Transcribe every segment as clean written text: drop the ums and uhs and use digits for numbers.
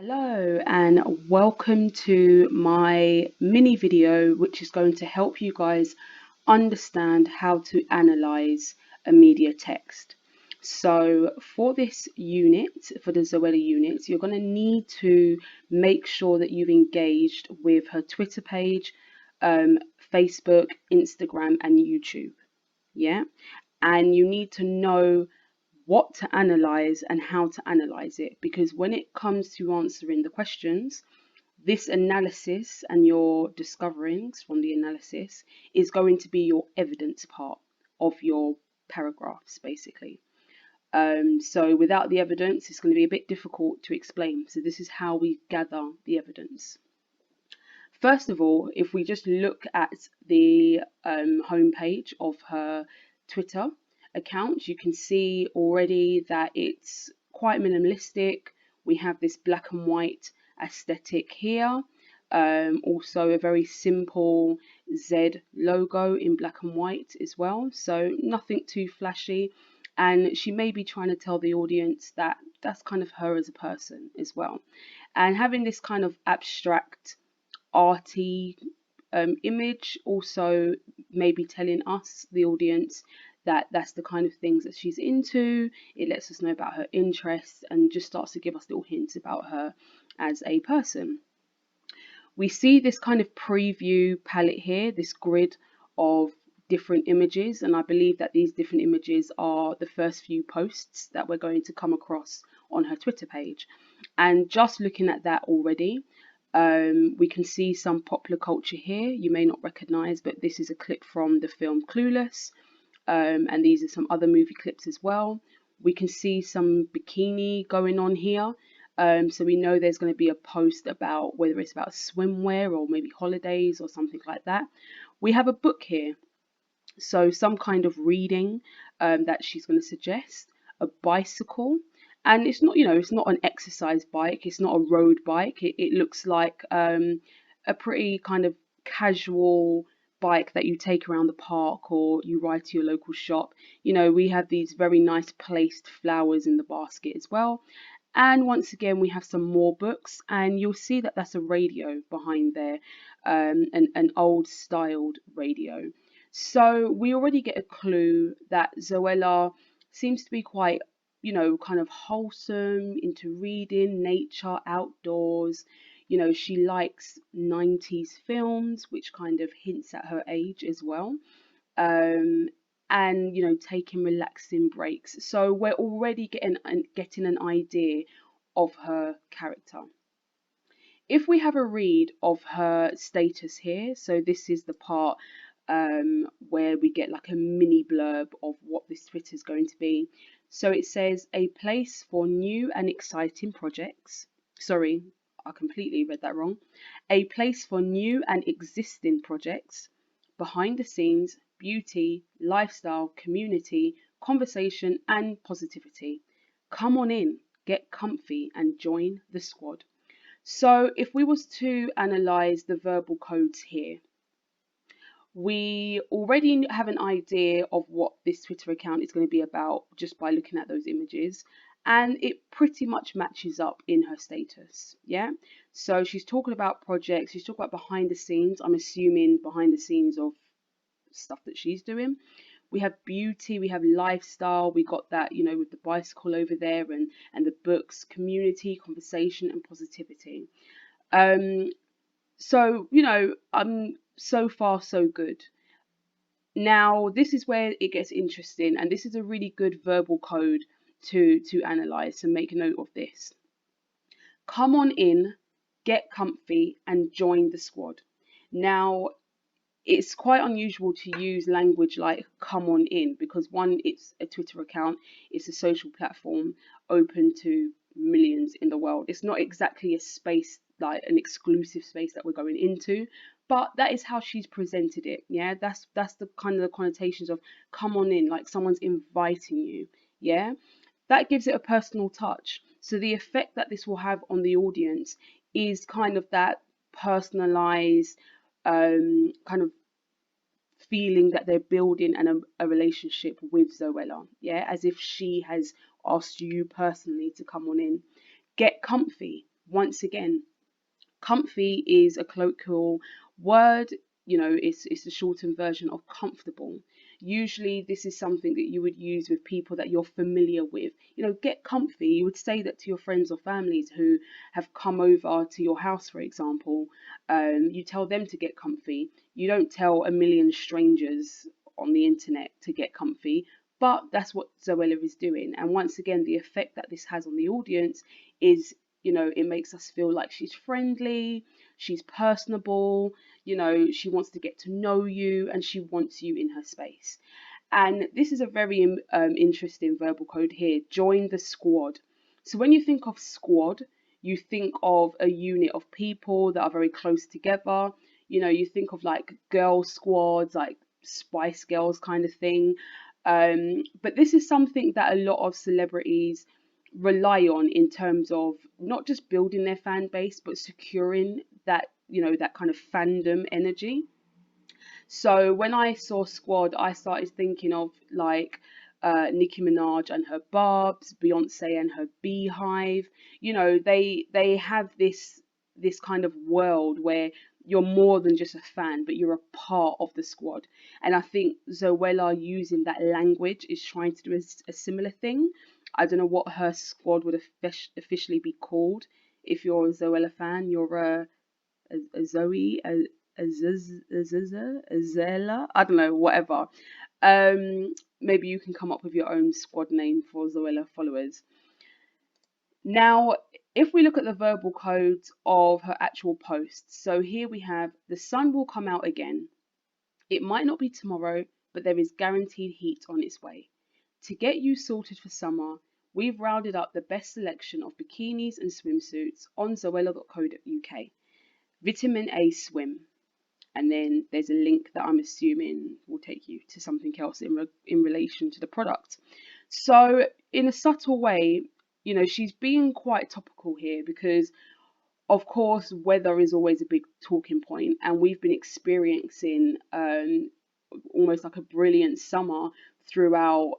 Hello and welcome to my mini video, which is going to help you guys understand how to analyze a media text. So for this unit, for the Zoella unit, you're going to need to make sure that you've engaged with her Twitter page, Facebook, Instagram, and YouTube. Yeah. And you need to know what to analyze and how to analyze it, because when it comes to answering the questions, this analysis and your discoverings from the analysis is going to be your evidence part of your paragraphs, basically. So without the evidence, it's going to be a bit difficult to explain. So this is how we gather the evidence. First of all, if we just look at the homepage of her Twitter account, you can see already that it's quite minimalistic. We have this black and white aesthetic here. Also a very simple Z logo in black and white as well. So nothing too flashy. And she may be trying to tell the audience that that's kind of her as a person as well. And having this kind of abstract arty image also maybe telling us, the audience, that that's the kind of things that she's into. It lets us know about her interests and just starts to give us little hints about her as a person. We see this kind of preview palette here, this grid of different images, and I believe that these different images are the first few posts that we're going to come across on her Twitter page. And just looking at that already, we can see some popular culture here you may not recognize, but this is a clip from the film Clueless, and these are some other movie clips as well. We can see some bikini going on here, so we know there's going to be a post about whether it's about swimwear or maybe holidays or something like that. We have a book here, so some kind of reading that she's going to suggest, a bicycle. And it's not, it's not an exercise bike, it's not a road bike. It looks like a pretty kind of casual bike that you take around the park or you ride to your local shop. We have these very nice placed flowers in the basket as well. And once again, we have some more books, and you'll see that that's a radio behind there, an old styled radio. So we already get a clue that Zoella seems to be quite, kind of wholesome, into reading, nature, outdoors. She likes 90s films, which kind of hints at her age as well. Um, and taking relaxing breaks. So we're already getting an idea of her character. If we have a read of her status here, so this is the part where we get like a mini blurb of what this Twitter is going to be. So it says, a place for new and exciting projects. Sorry, I completely read that wrong. A place for new and existing projects, behind the scenes, beauty, lifestyle, community, conversation, and positivity. Come on in, get comfy, and join the squad. So if we was to analyze the verbal codes here, we already have an idea of what this Twitter account is going to be about just by looking at those images, and it pretty much matches up in her status. Yeah, so she's talking about projects, she's talking about behind the scenes. I'm assuming behind the scenes of stuff that she's doing. We have beauty, we have lifestyle, we got that, with the bicycle over there, and the books, community, conversation, and positivity. So so far so good. Now this is where it gets interesting, and this is a really good verbal code to analyze. So make note of this. Come on in, get comfy, and join the squad. Now, it's quite unusual to use language like come on in, because one, it's a Twitter account, it's a social platform open to millions in the world. It's not exactly a space, like an exclusive space that we're going into, but that is how she's presented it. Yeah, that's the kind of the connotations of come on in, like someone's inviting you. Yeah, that gives it a personal touch. So the effect that this will have on the audience is kind of that personalized kind of feeling that they're building a relationship with Zoella, yeah, as if she has asked you personally to come on in. Get comfy, once again, comfy is a colloquial word. It's a shortened version of comfortable. Usually this is something that you would use with people that you're familiar with. Get comfy. You would say that to your friends or families who have come over to your house, for example. You tell them to get comfy. You don't tell a million strangers on the internet to get comfy, but that's what Zoella is doing. And once again, the effect that this has on the audience is, it makes us feel like she's friendly, she's personable, she wants to get to know you, and she wants you in her space. And this is a very interesting verbal code here: join the squad. So when you think of squad, you think of a unit of people that are very close together. You think of like girl squads, like Spice Girls kind of thing. But this is something that a lot of celebrities rely on in terms of not just building their fan base, but securing that, that kind of fandom energy. So when I saw Squad, I started thinking of like Nicki Minaj and her Barbs, Beyonce and her Beehive. They have this kind of world where you're more than just a fan, but you're a part of the squad. And I think Zoella using that language is trying to do a similar thing. I don't know what her squad would officially be called. If you're a Zoella fan, you're a Zoe, a Zella, I don't know, whatever. Maybe you can come up with your own squad name for Zoella followers. Now, if we look at the verbal codes of her actual posts, so here we have: the sun will come out again. It might not be tomorrow, but there is guaranteed heat on its way. To get you sorted for summer, we've rounded up the best selection of bikinis and swimsuits on zoella.co.uk. Vitamin A Swim. And then there's a link that I'm assuming will take you to something else in relation to the product. So in a subtle way, she's being quite topical here because, of course, weather is always a big talking point, and we've been experiencing almost like a brilliant summer throughout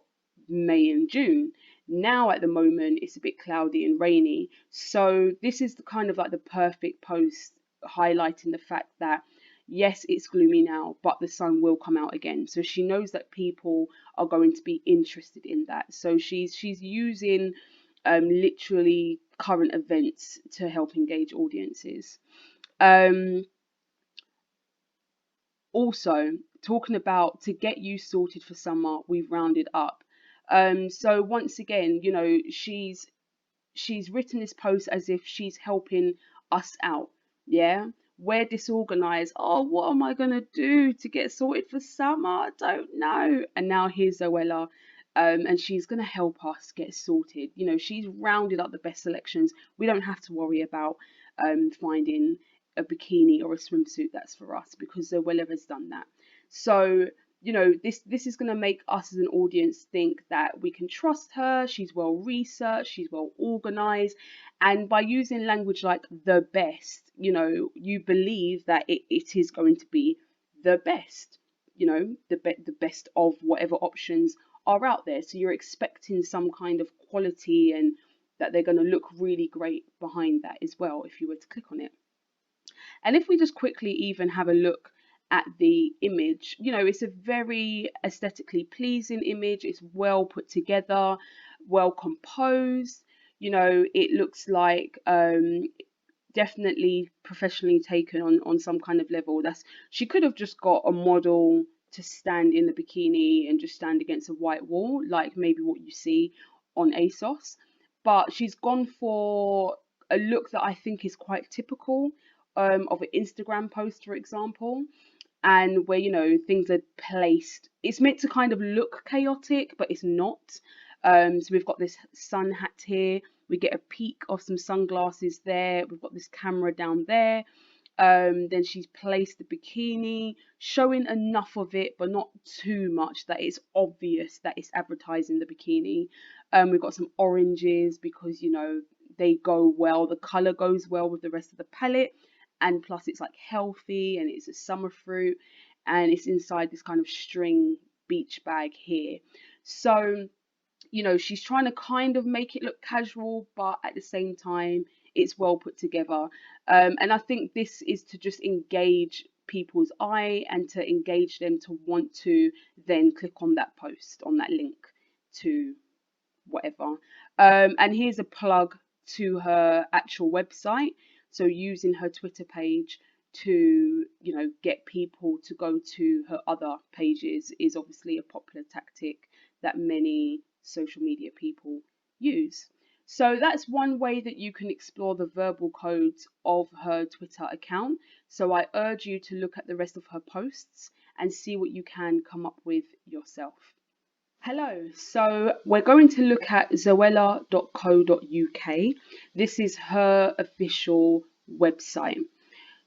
May and June. Now at the moment it's a bit cloudy and rainy, so this is the kind of like the perfect post highlighting the fact that yes, it's gloomy now, but the sun will come out again. So she knows that people are going to be interested in that. So she's using literally current events to help engage audiences. Also, talking about to get you sorted for summer, we've rounded up. So once again, she's written this post as if she's helping us out. Yeah, we're disorganized. Oh, what am I gonna do to get sorted for summer? I don't know. And now here's Zoella, and she's gonna help us get sorted. She's rounded up the best selections. We don't have to worry about finding a bikini or a swimsuit that's for us, because Zoella has done that. So this is going to make us as an audience think that we can trust her. She's well researched, she's well organized, and by using language like the best, you believe that it is going to be the best, the best of whatever options are out there. So you're expecting some kind of quality, and that they're going to look really great behind that as well if you were to click on it. And if we just quickly even have a look at the image, it's a very aesthetically pleasing image. It's well put together, well composed. It looks like definitely professionally taken on some kind of level. She could have just got a model to stand in the bikini and just stand against a white wall, like maybe what you see on ASOS. But she's gone for a look that I think is quite typical of an Instagram post, for example, and where things are placed. It's meant to kind of look chaotic, but it's not. So we've got this sun hat here. We get a peek of some sunglasses there. We've got this camera down there. Then she's placed the bikini, showing enough of it, but not too much that it's obvious that it's advertising the bikini. We've got some oranges because they go well. The color goes well with the rest of the palette, and plus it's like healthy and it's a summer fruit, and it's inside this kind of string beach bag here. So she's trying to kind of make it look casual, but at the same time It's well put together. And I think this is to just engage people's eye and to engage them to want to then click on that post, on that link to whatever. And here's a plug to her actual website. So using her Twitter page to, get people to go to her other pages is obviously a popular tactic that many social media people use. So that's one way that you can explore the verbal codes of her Twitter account. So I urge you to look at the rest of her posts and see what you can come up with yourself. Hello, so we're going to look at zoella.co.uk. This is her official website.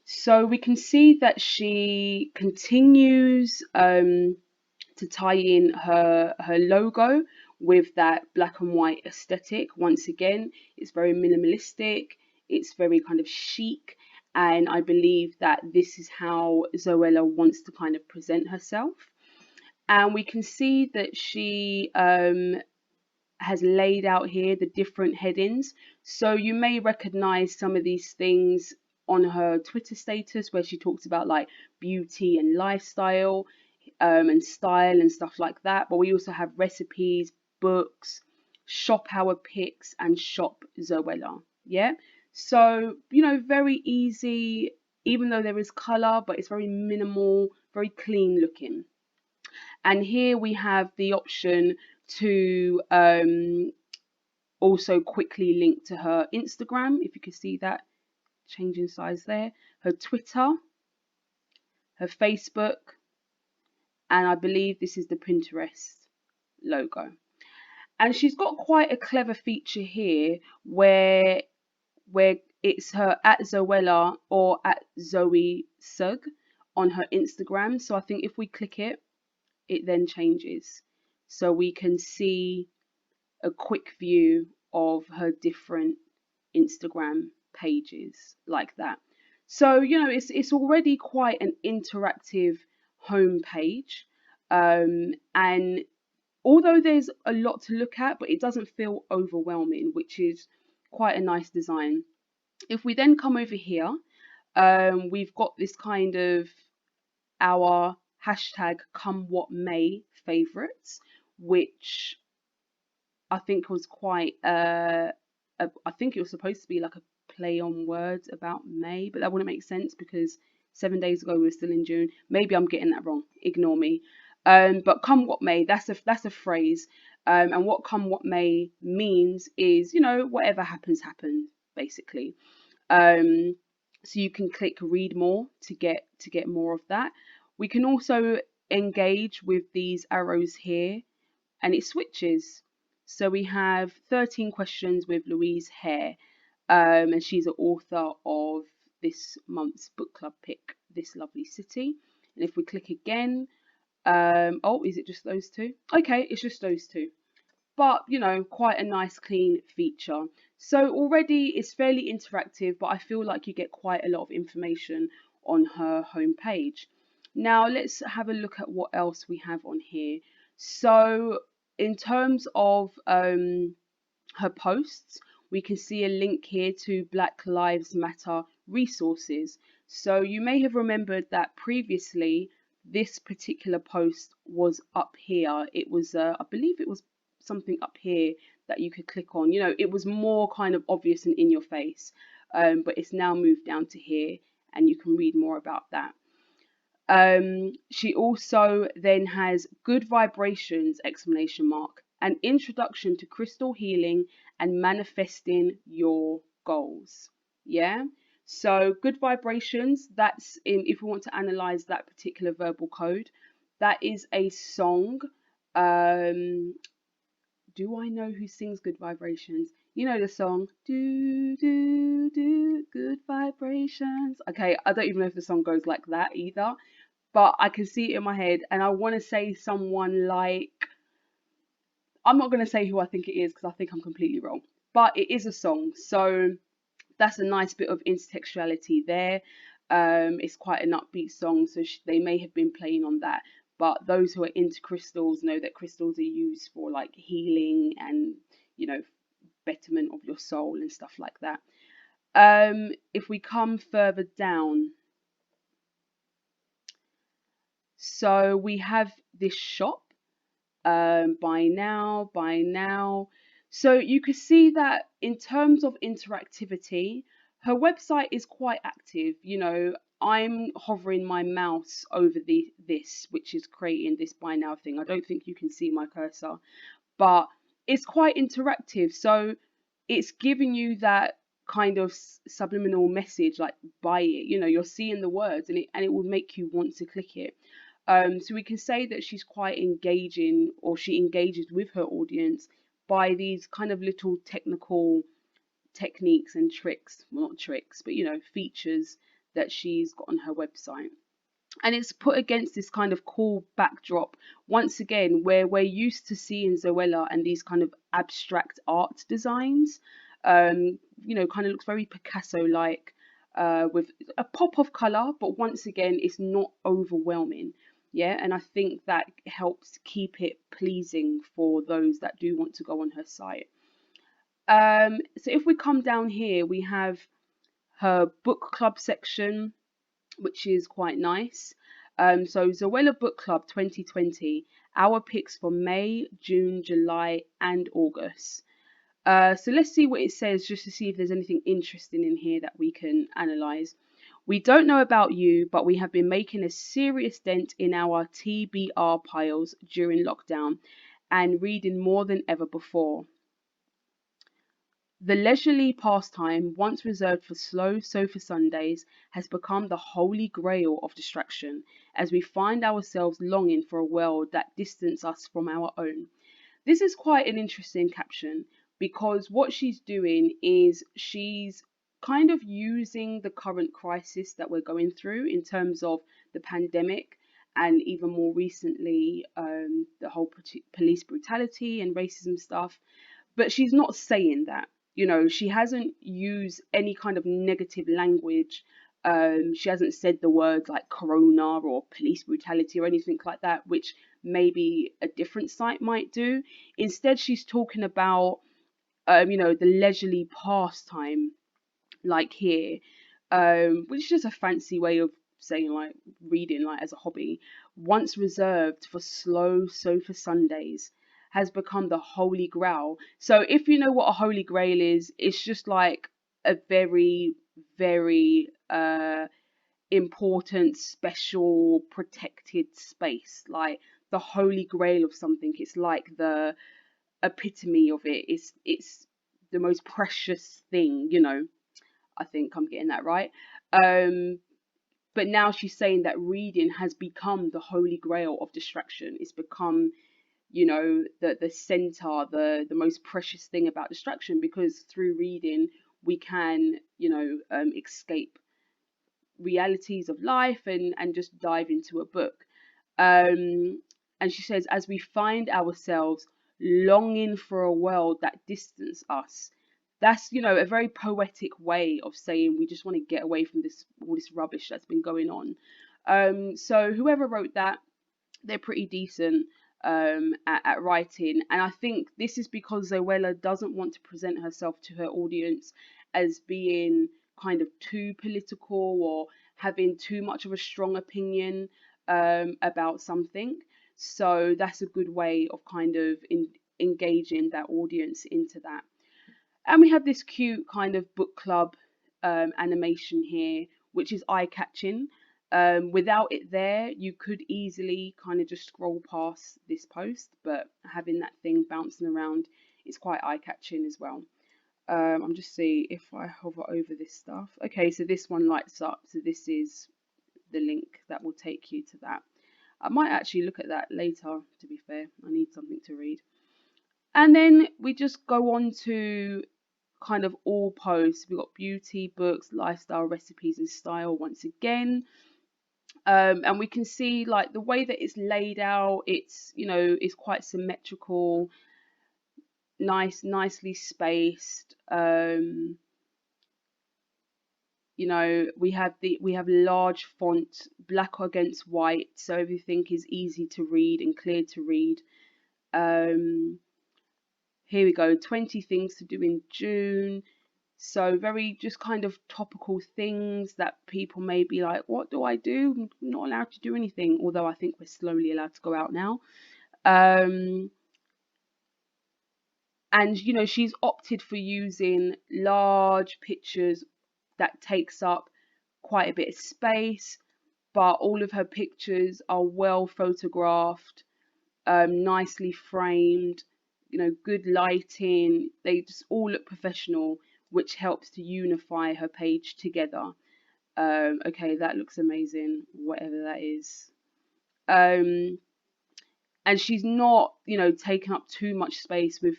So we can see that she continues to tie in her logo with that black and white aesthetic. Once again, it's very minimalistic, it's very kind of chic, and I believe that this is how Zoella wants to kind of present herself. And we can see that she has laid out here the different headings. So you may recognize some of these things on her Twitter status where she talks about like beauty and lifestyle and style and stuff like that. But we also have recipes, books, shop hour picks, and shop Zoella. Yeah. So, very easy, even though there is color, but it's very minimal, very clean looking. And here we have the option to also quickly link to her Instagram, if you can see that changing size there, her Twitter, her Facebook, and I believe this is the Pinterest logo. And she's got quite a clever feature here where it's her at Zoella or at Zoe Sug on her Instagram. So I think if we click it, it then changes. So we can see a quick view of her different Instagram pages like that. So, it's already quite an interactive home page. And although there's a lot to look at, but it doesn't feel overwhelming, which is quite a nice design. If we then come over here, we've got this kind of our hashtag come what may favorites, which I think was quite I think it was supposed to be like a play on words about May, but that wouldn't make sense because 7 days ago we were still in June. Maybe I'm getting that wrong. Ignore me. But come what may, that's a phrase. And what come what may means is, whatever happens, happens, basically. So you can click read more to get more of that. We can also engage with these arrows here and it switches. So we have 13 questions with Louise Hare, and she's an author of this month's book club pick, This Lovely City. And if we click again, oh, is it just those two? Okay, it's just those two. But, quite a nice clean feature. So already it's fairly interactive, but I feel like you get quite a lot of information on her homepage. Now let's have a look at what else we have on here. So in terms of her posts, we can see a link here to Black Lives Matter resources. So you may have remembered that previously this particular post was up here. It was, I believe it was something up here that you could click on. It was more kind of obvious and in your face, but it's now moved down to here and you can read more about that. She also then has good vibrations, exclamation mark, an introduction to crystal healing and manifesting your goals. Yeah. So good vibrations, that's if we want to analyze that particular verbal code, that is a song. Do I know who sings Good Vibrations? You know the song, do, do, do, good vibrations. Okay, I don't even know if the song goes like that either, but I can see it in my head and I want to say someone like, I'm not going to say who I think it is because I think I'm completely wrong, but it is a song. So that's a nice bit of intertextuality there. It's quite an upbeat song, so they may have been playing on that. But those who are into crystals know that crystals are used for like healing and, betterment of your soul and stuff like that. If we come further down, so we have this shop, buy now. So you can see that in terms of interactivity, her website is quite active. You know, I'm hovering my mouse over this, which is creating this buy now thing. I don't think you can see my cursor, but it's quite interactive. So it's giving you that kind of subliminal message, like buy it. You know, you're seeing the words, and it will make you want to click it. So we can say that she's quite engaging, or she engages with her audience by these kind of little technical techniques and tricks, well, not tricks, but you know, features that she's got on her website. And it's put against this kind of cool backdrop, once again, where we're used to seeing Zoella and these kind of abstract art designs. You know, kind of looks very Picasso like, with a pop of color, but once again, it's not overwhelming. Yeah, and I think that helps keep it pleasing for those that do want to go on her site. So if we come down here, we have her book club section, which is quite nice. So Zoella Book Club 2020, our picks for May, June, July, and August. So let's see what it says, just to see if there's anything interesting in here that we can analyze. We don't know about you, but we have been making a serious dent in our TBR piles during lockdown and reading more than ever before. The leisurely pastime, once reserved for slow sofa Sundays, has become the holy grail of distraction as we find ourselves longing for a world that distances us from our own. This is quite an interesting caption, because what she's doing is she's kind of using the current crisis that we're going through in terms of the pandemic, and even more recently, the whole police brutality and racism stuff. But she's not saying that. You know, she hasn't used any kind of negative language. She hasn't said the words like corona or police brutality or anything like that, which maybe a different site might do. Instead, she's talking about, you know, the leisurely pastime, like here, which is just a fancy way of saying like reading, like as a hobby, once reserved for slow sofa Sundays, has become the holy grail. So if you know what a holy grail is, it's just like a very, very important, special, protected space, like the holy grail of something. It's like the epitome of it. It's the most precious thing, you know. I think I'm getting that right. Um, but now she's saying that reading has become the holy grail of distraction. It's become, you know, the center, the most precious thing about distraction, because through reading we can, you know, escape realities of life, and just dive into a book. Um, and she says, as we find ourselves longing for a world that distances us. That's, you know, a very poetic way of saying we just want to get away from this, all this rubbish that's been going on. So whoever wrote that, they're pretty decent, at writing. And I think this is because Zoella doesn't want to present herself to her audience as being kind of too political or having too much of a strong opinion, about something. So that's a good way of kind of engaging that audience into that. And we have this cute kind of book club, animation here, which is eye catching. Without it there, you could easily kind of just scroll past this post, but having that thing bouncing around is quite eye catching as well. I'm just see if I hover over this stuff. Okay, so this one lights up. So this is the link that will take you to that. I might actually look at that later, to be fair. I need something to read. And then we just go on to kind of all posts. We've got beauty, books, lifestyle, recipes, and style once again. And we can see like the way that it's laid out, it's, you know, it's quite symmetrical, nicely spaced. You know, we have large font, black against white, so everything is easy to read and clear to read. Here we go, 20 things to do in June. So very just kind of topical things that people may be like, what do I do? I'm not allowed to do anything, although I think we're slowly allowed to go out now. And you know, she's opted for using large pictures that takes up quite a bit of space, but all of her pictures are well photographed, nicely framed, you know, good lighting. They just all look professional, which helps to unify her page together. Okay, that looks amazing, whatever that is. Um, and she's not, you know, taking up too much space with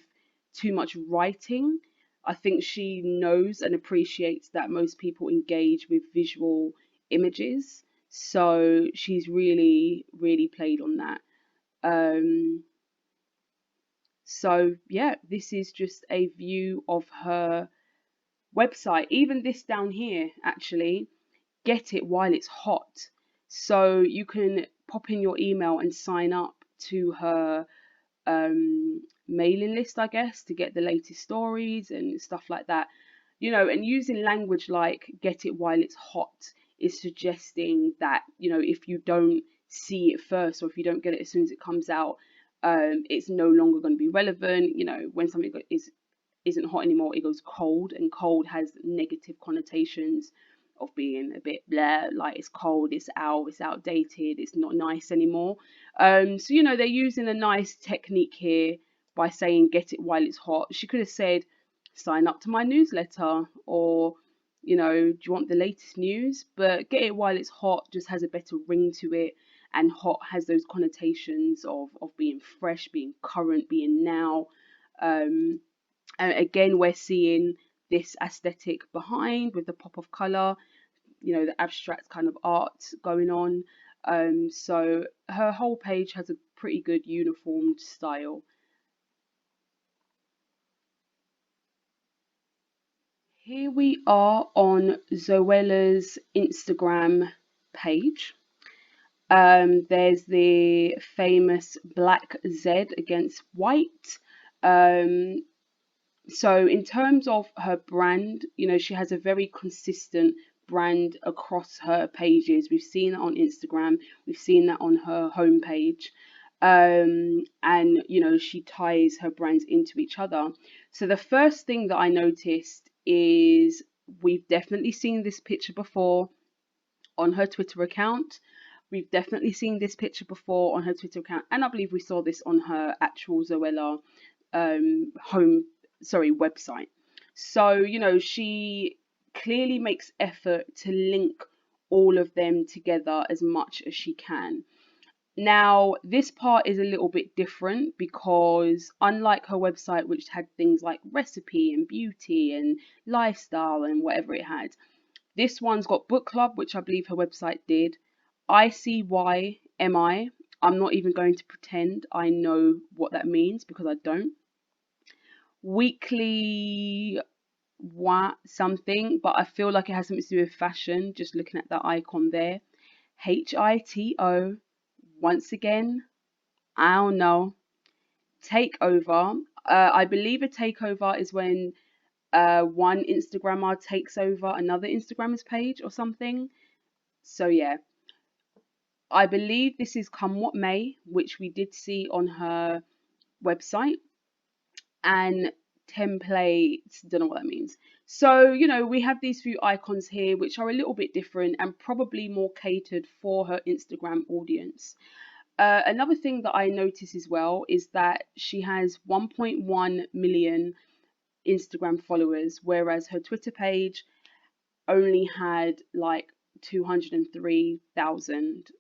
too much writing. I think she knows and appreciates that most people engage with visual images, so she's really played on that. um so yeah, this is just a view of her website. Even this down here, actually, get it while it's hot. So you can pop in your email and sign up to her mailing list, I guess, to get the latest stories and stuff like that. You know, and using language like get it while it's hot is suggesting that, you know, if you don't see it first, or if you don't get it as soon as it comes out, it's no longer going to be relevant. You know, when something isn't hot anymore, it goes cold, and cold has negative connotations of being a bit blah, like it's cold, it's out, it's outdated, it's not nice anymore. So you know, they're using a nice technique here by saying get it while it's hot. She could have said sign up to my newsletter, or you know, do you want the latest news? But get it while it's hot just has a better ring to it, and hot has those connotations of being fresh, being current, being now. And again, we're seeing this aesthetic behind with the pop of color, you know, the abstract kind of art going on. So her whole page has a pretty good uniformed style. Here we are on Zoella's Instagram page. There's the famous black Z against white. Um, So in terms of her brand, you know, she has a very consistent brand across her pages. We've seen that on Instagram, we've seen that on her homepage. And you know, she ties her brands into each other. So the first thing that I noticed is we've definitely seen this picture before on her Twitter account. We've definitely seen this picture before on her Twitter account, and I believe we saw this on her actual Zoella home, sorry, website. So you know, she clearly makes effort to link all of them together as much as she can. Now, this part is a little bit different because unlike her website, which had things like recipe and beauty and lifestyle and whatever it had, this one's got book club, which I believe her website did. ICYMI. I'm not even going to pretend I know what that means because I don't. Weekly what something, but I feel like it has something to do with fashion, just looking at that icon there. HITO. Once again, I don't know. Takeover. I believe a takeover is when one Instagrammer takes over another Instagrammer's page or something. So yeah, I believe this is Come What May, which we did see on her website, and templates, don't know what that means. So, you know, we have these few icons here, which are a little bit different and probably more catered for her Instagram audience. Another thing that I notice as well is that she has 1.1 million Instagram followers, whereas her Twitter page only had like 203,000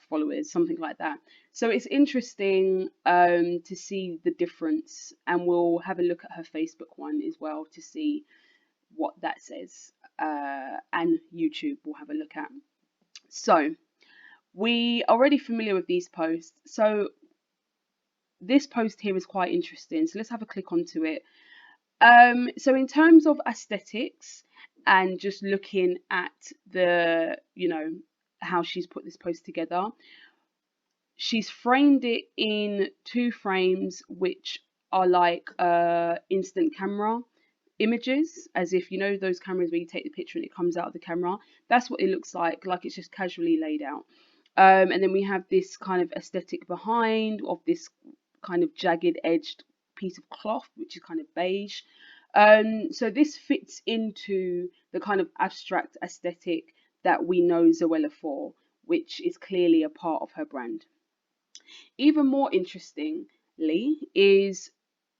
followers, something like that. So it's interesting to see the difference, and we'll have a look at her Facebook one as well to see what that says, and YouTube we'll have a look at. So we are already familiar with these posts. So this post here is quite interesting. So let's have a click onto it. So in terms of aesthetics and just looking at the, you know, how she's put this post together, she's framed it in two frames which are like instant camera. images, as if, you know, those cameras where you take the picture and it comes out of the camera. That's what it looks like it's just casually laid out. And then we have this kind of aesthetic behind of this kind of jagged edged piece of cloth, which is kind of beige. So this fits into the kind of abstract aesthetic that we know Zoella for, which is clearly a part of her brand. Even more interestingly is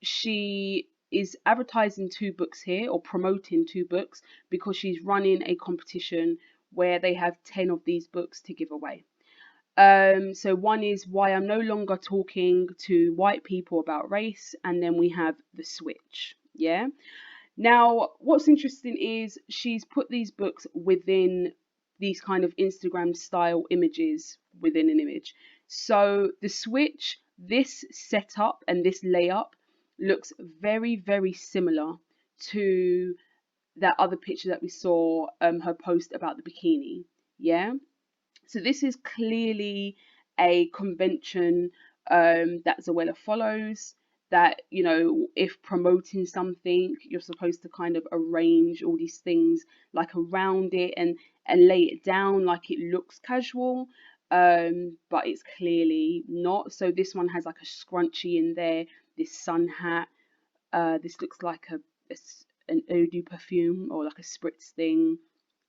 she is advertising 2 books here, or promoting 2 books, because she's running a competition where they have 10 of these books to give away. So one is Why I'm No Longer Talking to White People About Race, and then we have The Switch. Yeah. Now, what's interesting is she's put these books within these kind of Instagram style images within an image. So the switch, this setup and this layup looks very, very similar to that other picture that we saw, her post about the bikini. Yeah. So this is clearly a convention that Zoella follows. That, you know, if promoting something, you're supposed to kind of arrange all these things like around it and lay it down like it looks casual, but it's clearly not. So this one has like a scrunchie in there, this sun hat. This looks like an eau de perfume, or like a spritz thing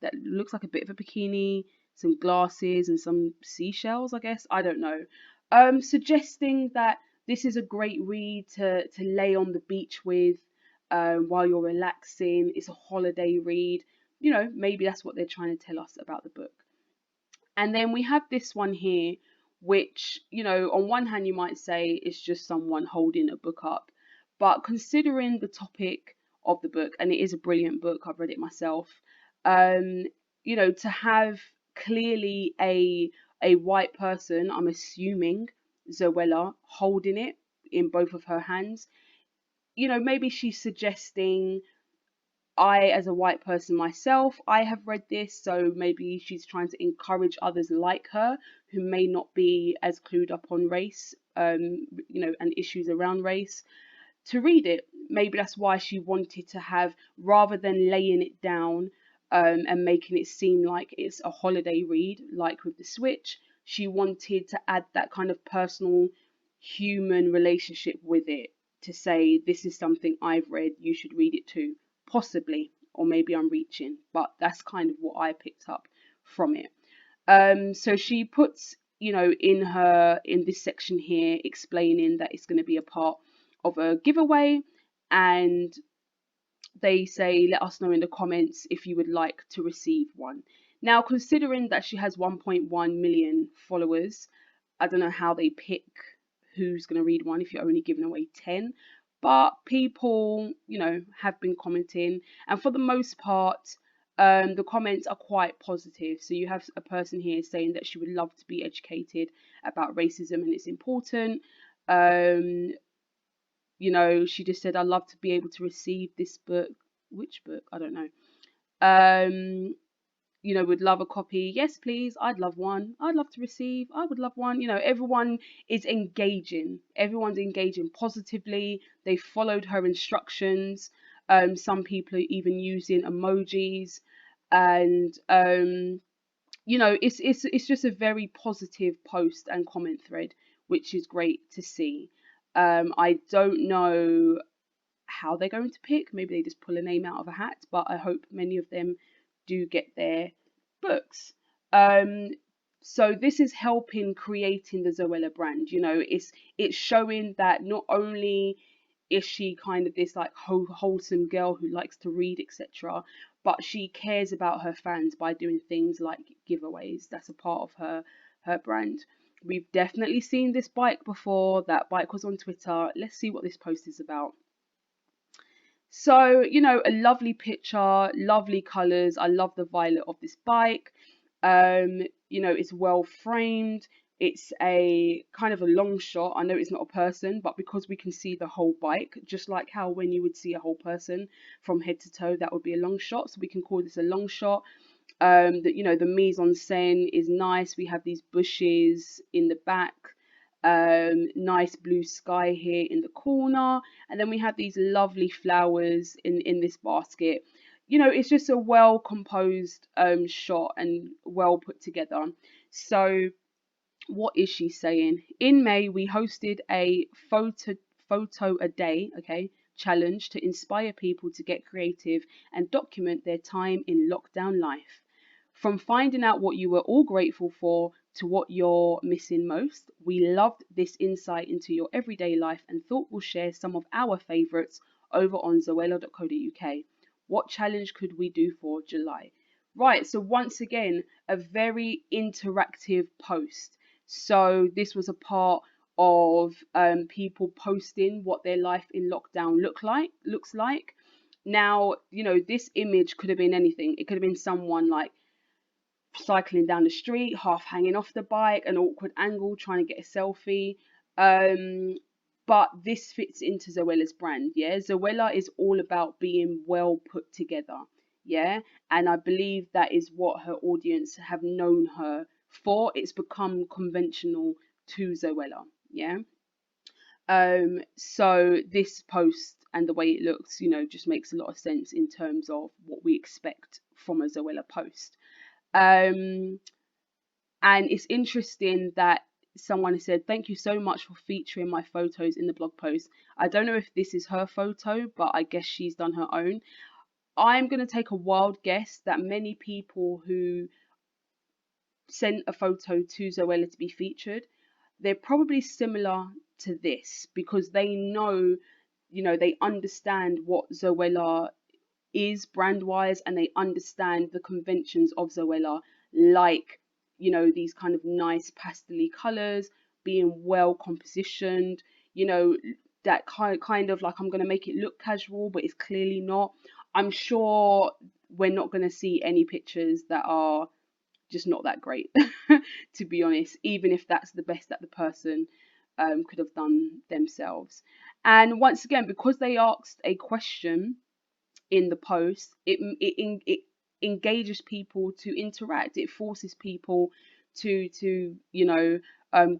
that looks like a bit of a bikini, some glasses and some seashells, I guess. I don't know. Suggesting that this is a great read to lay on the beach with, while you're relaxing. It's a holiday read. You know, maybe that's what they're trying to tell us about the book. And then we have this one here, which, you know, on one hand you might say it's just someone holding a book up. But considering the topic of the book, and it is a brilliant book, I've read it myself, um, you know, to have clearly a white person, I'm assuming Zoella, holding it in both of her hands, you know, maybe she's suggesting, I, as a white person myself, I have read this, so maybe she's trying to encourage others like her who may not be as clued up on race, you know, and issues around race, to read it. Maybe that's why she wanted to have, rather than laying it down, and making it seem like it's a holiday read, like with The Switch, she wanted to add that kind of personal human relationship with it, to say, this is something I've read, you should read it too. Possibly, or maybe I'm reaching, but that's kind of what I picked up from it. So she puts, you know, in this section here, explaining that it's going to be a part of a giveaway, and they say, let us know in the comments if you would like to receive one. Now, considering that she has 1.1 million followers, I don't know how they pick who's going to read one if you're only giving away 10. But people, you know, have been commenting, and for the most part, the comments are quite positive. So you have a person here saying that she would love to be educated about racism and it's important. You know, she just said, I'd love to be able to receive this book. Which book? I don't know. You know, would love a copy. Yes, please. I'd love one. I'd love to receive. I would love one. You know, everyone is engaging. Everyone's engaging positively. They followed her instructions. Some people are even using emojis, and you know, it's just a very positive post and comment thread, which is great to see. I don't know how they're going to pick. Maybe they just pull a name out of a hat, but I hope many of them do get their books. So this is helping creating the Zoella brand. You know, it's showing that not only is she kind of this like wholesome girl who likes to read, etc., but she cares about her fans by doing things like giveaways. That's a part of her brand. We've definitely seen this bike before. That bike was on Twitter. Let's see what this post is about. So, you know, a lovely picture, lovely colours. I love the violet of this bike. You know, it's well framed. It's a kind of a long shot. I know it's not a person, but because we can see the whole bike, just like how when you would see a whole person from head to toe, that would be a long shot. So we can call this a long shot. That, you know, the mise en scène is nice. We have these bushes in the back. Nice blue sky here in the corner, and then we have these lovely flowers in this basket. You know, it's just a well composed shot and well put together. So what is she saying? In May, we hosted a photo a day, okay, challenge to inspire people to get creative and document their time in lockdown life. From finding out what you were all grateful for to what you're missing most, we loved this insight into your everyday life and thought we'll share some of our favourites over on zoella.co.uk. What challenge could we do for July? Right, so once again, a very interactive post. So this was a part of people posting what their life in lockdown looks like. Now, you know, this image could have been anything. It could have been someone like cycling down the street, half hanging off the bike, an awkward angle, trying to get a selfie. Um, but this fits into Zoella's brand, yeah. Zoella is all about being well put together, yeah, and I believe that is what her audience have known her for. It's become conventional to Zoella, yeah. So this post and the way it looks, you know, just makes a lot of sense in terms of what we expect from a Zoella post. Um, and it's interesting that someone said, "Thank you so much for featuring my photos in the blog post." I don't know if this is her photo, but I guess she's done her own. I'm going to take a wild guess that many people who sent a photo to Zoella to be featured, they're probably similar to this because they know, you know, they understand what Zoella is brand wise, and they understand the conventions of Zoella, like, you know, these kind of nice pastely colors, being well compositioned, you know, that kind of like, I'm going to make it look casual but it's clearly not. I'm sure we're not going to see any pictures that are just not that great, to be honest, even if that's the best that the person could have done themselves. And once again, because they asked a question in the post, it engages people to interact. It forces people to you know,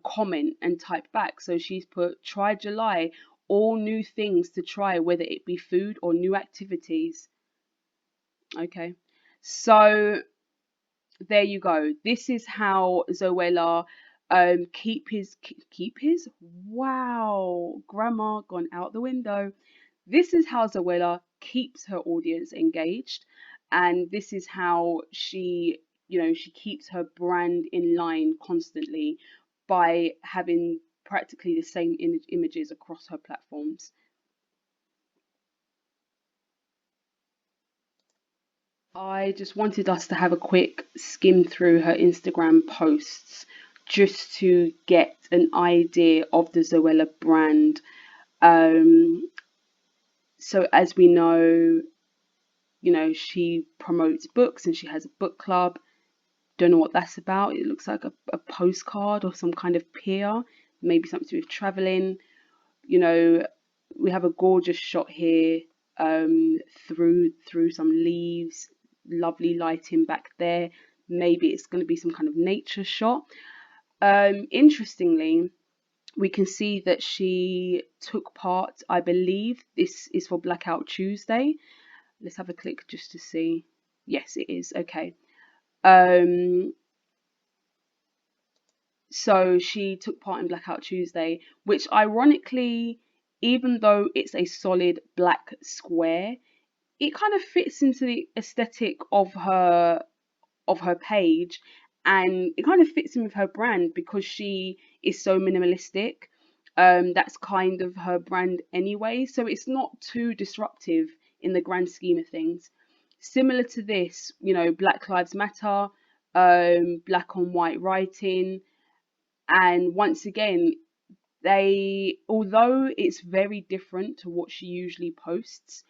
comment and type back. So she's put, try July, all new things to try, whether it be food or new activities. Okay, so there you go. This is how Zoella keep his wow, grammar gone out the window. This is how Zoella keeps her audience engaged, and this is how she, you know, she keeps her brand in line constantly by having practically the same images across her platforms. I just wanted us to have a quick skim through her Instagram posts just to get an idea of the Zoella brand. Um, so as we know, you know, she promotes books and she has a book club. Don't know what that's about. It looks like a postcard or some kind of peer, maybe something to do with traveling. You know, we have a gorgeous shot here through some leaves, lovely lighting back there. Maybe it's going to be some kind of nature shot. Interestingly, we can see that she took part, I believe this is for Blackout Tuesday. Let's have a click just to see. Yes, it is. Okay. Um, so she took part in Blackout Tuesday, which ironically, even though it's a solid black square, it kind of fits into the aesthetic of her page, and it kind of fits in with her brand because she is so minimalistic. That's kind of her brand anyway, so it's not too disruptive in the grand scheme of things. Similar to this, you know, Black Lives Matter, black on white writing, and once again, they, although it's very different to what she usually posts,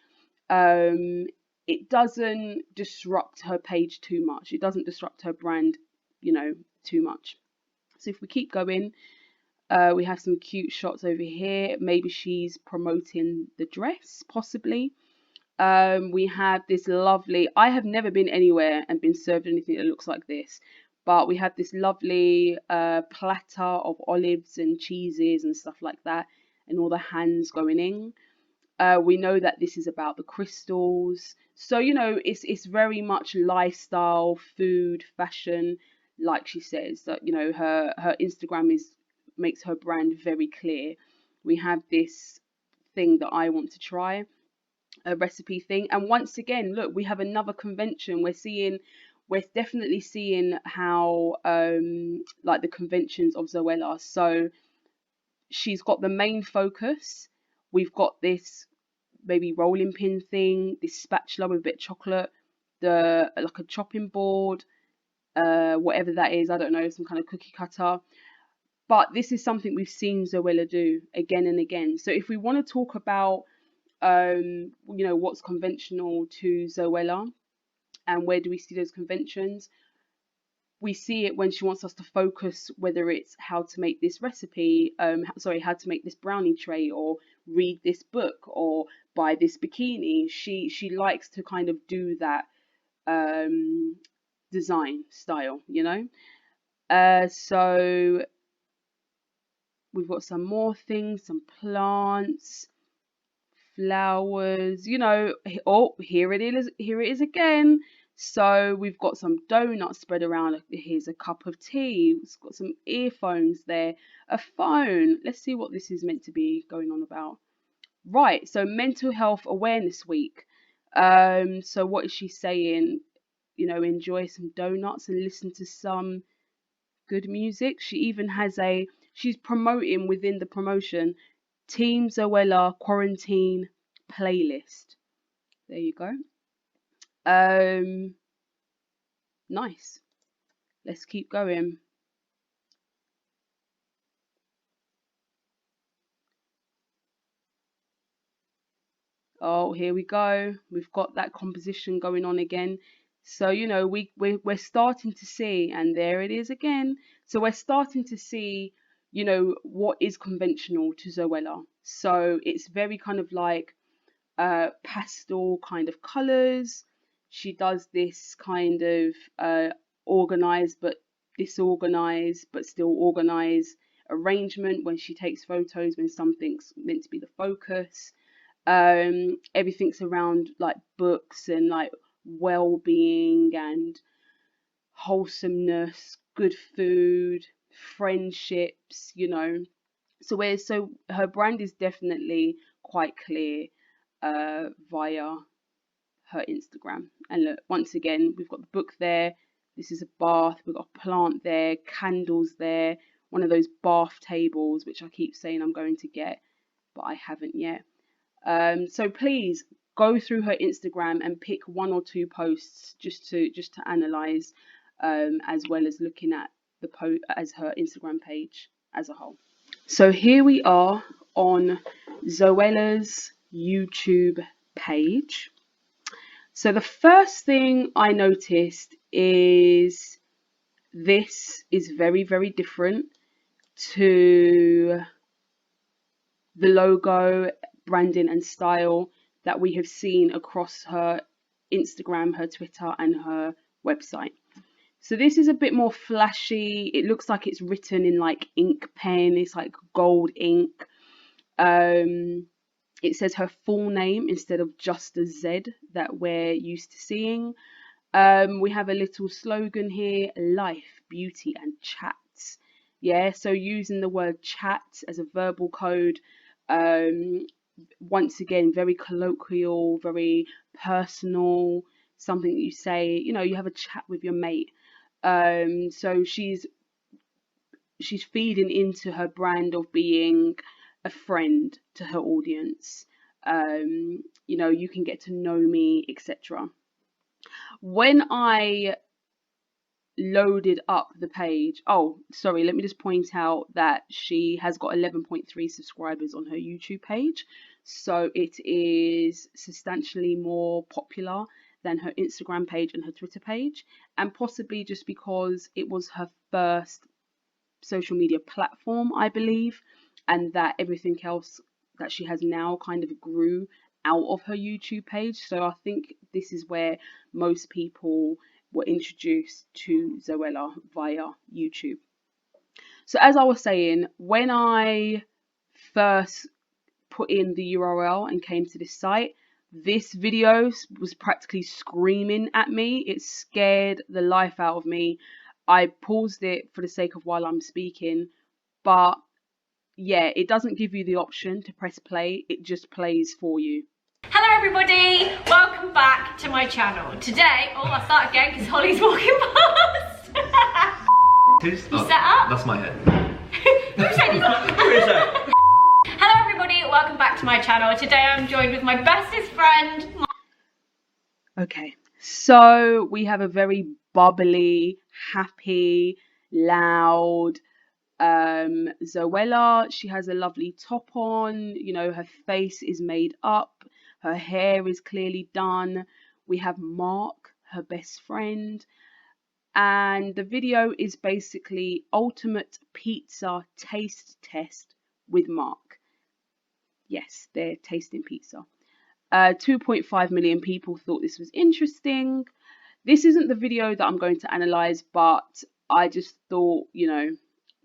um, it doesn't disrupt her page too much. It doesn't disrupt her brand, you know, too much. So if we keep going, we have some cute shots over here. Maybe she's promoting the dress, possibly. We have this lovely, I have never been anywhere and been served anything that looks like this, but we have this lovely platter of olives and cheeses and stuff like that, and all the hands going in. We know that this is about the crystals, so it's very much lifestyle, food, fashion. Like she says, that her Instagram is makes her brand very clear. We have this thing that I want to try, a recipe thing, and once again, look, we have another convention. We're definitely seeing how like the conventions of Zoella. So she's got the main focus. We've got this maybe rolling pin thing, this spatula with a bit of chocolate, the like a chopping board, whatever that is, I don't know, some kind of cookie cutter. But this is something we've seen Zoella do again and again. So if we want to talk about what's conventional to Zoella and where do we see those conventions, we see it when she wants us to focus, whether it's how to make this recipe, how to make this brownie tray, or read this book, or buy this bikini. She likes to kind of do that design style, so we've got some more things, some plants, flowers, oh, here it is again. So we've got some donuts spread around. Here's a cup of tea. It's got some earphones there, a phone. Let's see what this is meant to be going on about. Right, so Mental Health Awareness Week. So what is she saying? Enjoy some donuts and listen to some good music. She even has she's promoting within the promotion, Team Zoella quarantine playlist. There you go. Nice. Let's keep going. Oh, here we go. We've got that composition going on again. So, we're starting to see, and there it is again. So we're starting to see, what is conventional to Zoella. So it's very kind of like pastel kind of colors. She does this kind of organized but disorganized but still organized arrangement when she takes photos, when something's meant to be the focus. Everything's around like books and like well-being and wholesomeness, good food, friendships, so her brand is definitely quite clear via her Instagram. And look, once again, we've got the book there. This is a bath. We've got a plant there, candles there, one of those bath tables, which I keep saying I'm going to get, but I haven't yet. So please go through her Instagram and pick one or two posts just to analyze, as well as looking at as her Instagram page as a whole. So here we are on Zoella's YouTube page. So the first thing I noticed is this is very, very different to the logo, branding and style that we have seen across her Instagram, her Twitter and her website. So this is a bit more flashy. It looks like it's written in like ink pen. It's like gold ink. It says her full name instead of just a Z that we're used to seeing. We have a little slogan here: life, beauty and chats. Yeah, so using the word chat as a verbal code. Once again, very colloquial, very personal, something that you say, you have a chat with your mate. So she's feeding into her brand of being a friend to her audience. You can get to know me, etc. When I loaded up the page, oh, sorry, let me just point out that she has got 11.3 subscribers on her YouTube page. So it is substantially more popular than her Instagram page and her Twitter page, and possibly just because it was her first social media platform, I believe, and that everything else that she has now kind of grew out of her YouTube page. So I think this is where most people were introduced to Zoella via YouTube. So as I was saying, when I first put in the URL and came to this site, this video was practically screaming at me. It scared the life out of me. I paused it for the sake of while I'm speaking, but yeah, it doesn't give you the option to press play. It just plays for you. Hello everybody, welcome back to my channel. Today, I start again because Holly's walking past. You set up? That's my head. Who said it? Hello everybody, welcome back to my channel. Today I'm joined with my bestest friend. Okay, so we have a very bubbly, happy, loud Zoella. She has a lovely top on, you know, her face is made up, her hair is clearly done. We have Mark, her best friend, and the video is basically ultimate pizza taste test with Mark. Yes, they're tasting pizza. 2.5 million people thought this was interesting. This isn't the video that I'm going to analyze, but I just thought, you know,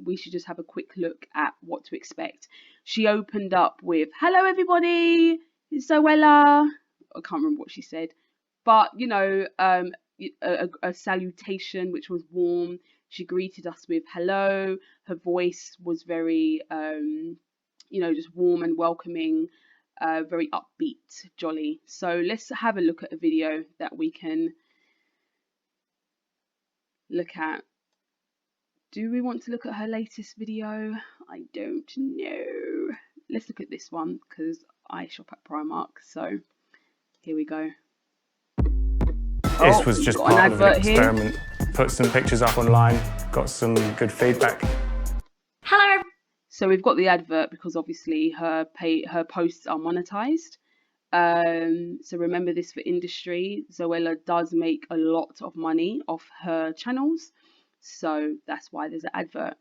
we should just have a quick look at what to expect. She opened up with, "Hello everybody, it's Zoella." I can't remember what she said, but you know, a salutation which was warm. She greeted us with hello. Her voice was very, you know, just warm and welcoming, very upbeat, jolly. So let's have a look at a video that we can look at. Do we want to look at her latest video? I don't know. Let's look at this one because I shop at Primark. So here we go. This was just part of an experiment. Put some pictures up online, got some good feedback. Hello. So we've got the advert because obviously her posts are monetized. So remember this for industry. Zoella does make a lot of money off her channels. So that's why there's an advert.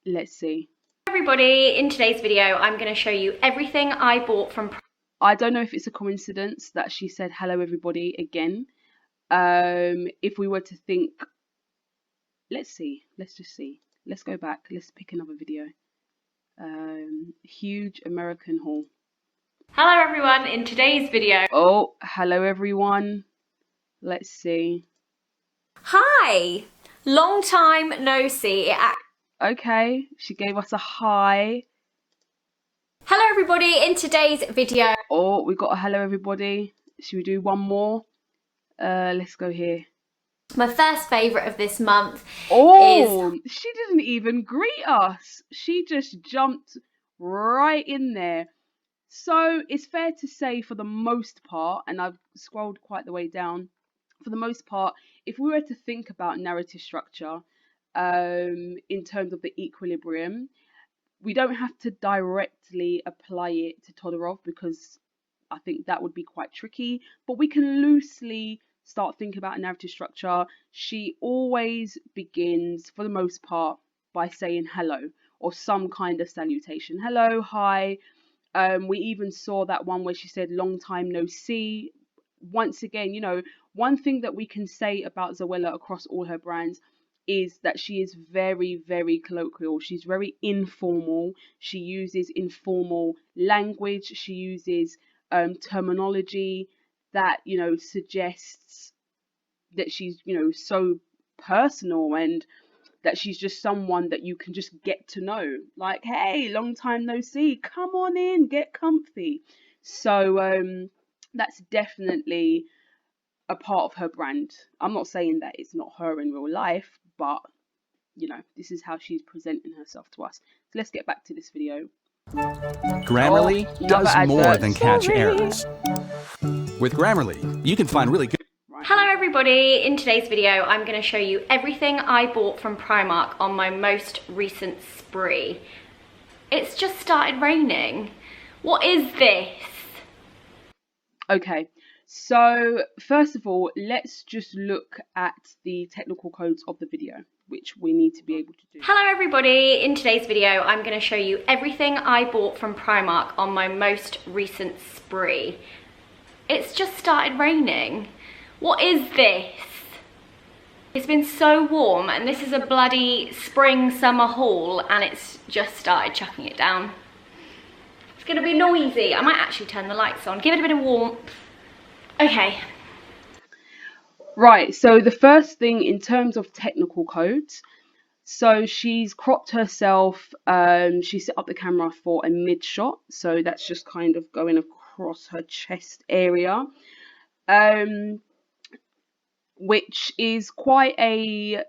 Let's see. Everybody, in today's video, I'm going to show you everything I bought from. I don't know if it's a coincidence that she said hello everybody again. If we were to think, let's see, let's just see. Let's go back. Let's pick another video. Huge American haul. Hello everyone, in today's video. Oh, hello everyone. Let's see. Hi, long time no see. Okay, she gave us a hi. Hello everybody, in today's video. Oh, we got a hello everybody. Should we do one more? Let's go here. My first favourite of this month is... She didn't even greet us. She just jumped right in there. So it's fair to say for the most part, and I've scrolled quite the way down, for the most part, if we were to think about narrative structure in terms of the equilibrium, we don't have to directly apply it to Todorov because I think that would be quite tricky, but we can loosely start thinking about a narrative structure. She always begins, for the most part, by saying hello or some kind of salutation. Hello, hi. We even saw that one where she said long time no see. Once again, you know, one thing that we can say about Zoella across all her brands is that she is very, very colloquial. She's very informal. She uses informal language. She uses terminology that, you know, suggests that she's, you know, so personal and that she's just someone that you can just get to know. Like, hey, long time no see. Come on in, get comfy. So that's definitely a part of her brand. I'm not saying that it's not her in real life, but you know, this is how she's presenting herself to us. So let's get back to this video. Grammarly does more than catch errors. With Grammarly, you can find really good... Hello everybody, in today's video I'm going to show you everything I bought from Primark on my most recent spree. It's just started raining. What is this? Okay, so first of all, let's just look at the technical codes of the video, which we need to be able to do. Hello everybody, in today's video I'm going to show you everything I bought from Primark on my most recent spree. It's just started raining. What is this? It's been so warm, and this is a bloody spring summer haul, and it's just started chucking it down. It's gonna be noisy. I might actually turn the lights on, give it a bit of warmth. Okay. Right, so the first thing in terms of technical codes, so she's cropped herself, she set up the camera for a mid shot, so that's just kind of going across her chest area, which is quite a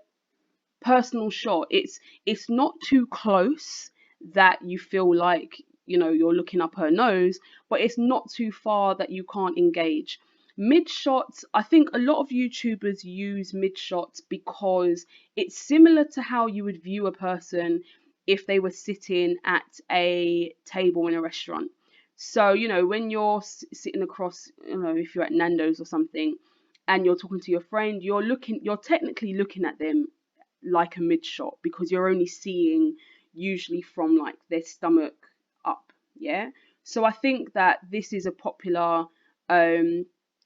personal shot. It's not too close that you feel like, you know, you're looking up her nose, but it's not too far that you can't engage. Mid shots, I think a lot of YouTubers use mid shots because it's similar to how you would view a person if they were sitting at a table in a restaurant. So, you know, when you're sitting across, you know, if you're at Nando's or something and you're talking to your friend, you're technically looking at them like a mid shot because you're only seeing usually from like their stomach up. Yeah, so I think that this is a popular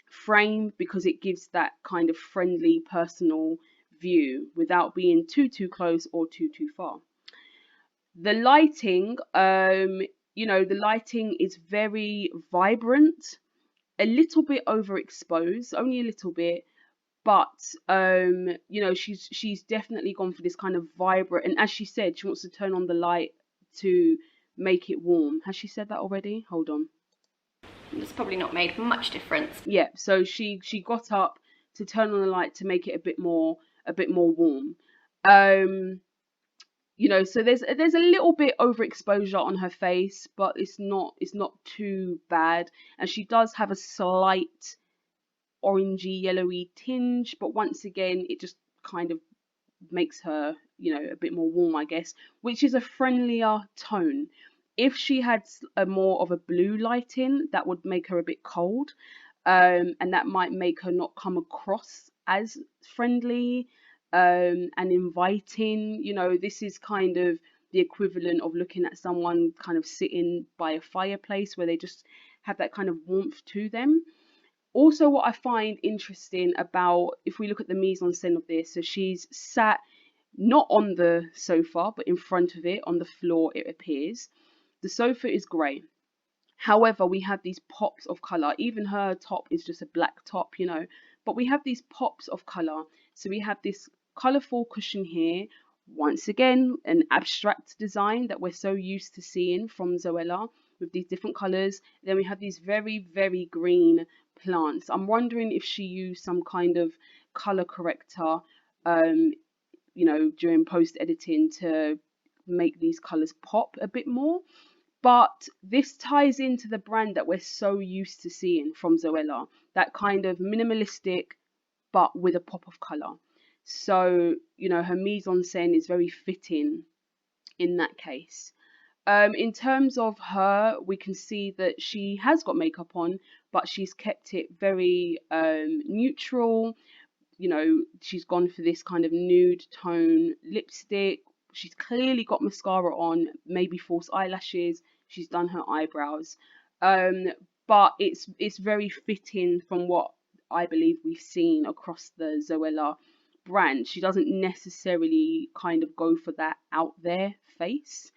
frame because it gives that kind of friendly personal view without being too close or too far. The lighting, you know, the lighting is very vibrant, a little bit overexposed, only a little bit, but you know, she's definitely gone for this kind of vibrant, and as she said, she wants to turn on the light to make it warm. Has she said that already? Hold on. It's probably not made much difference. Yeah, so she got up to turn on the light to make it a bit more warm. You know, so there's a little bit overexposure on her face, but it's not too bad, and she does have a slight orangey yellowy tinge, but once again it just kind of makes her, you know, a bit more warm, I guess, which is a friendlier tone. If she had a more of a blue lighting, that would make her a bit cold, and that might make her not come across as friendly and inviting. You know, this is kind of the equivalent of looking at someone kind of sitting by a fireplace where they just have that kind of warmth to them. Also, what I find interesting about, if we look at the mise en scène of this, so she's sat not on the sofa, but in front of it, on the floor, it appears. The sofa is grey. However, we have these pops of colour. Even her top is just a black top, you know, but we have these pops of colour. So we have this colourful cushion here. Once again, an abstract design that we're so used to seeing from Zoella with these different colours. Then we have these very green plants. I'm wondering if she used some kind of colour corrector, you know, during post editing to make these colours pop a bit more. But this ties into the brand that we're so used to seeing from Zoella, that kind of minimalistic but with a pop of colour. So, you know, her mise en scène is very fitting in that case. In terms of her, we can see that she has got makeup on, but she's kept it very neutral. You know, she's gone for this kind of nude tone lipstick. She's clearly got mascara on, maybe false eyelashes. She's done her eyebrows. But it's very fitting from what I believe we've seen across the Zoella brand. She doesn't necessarily kind of go for that out there face.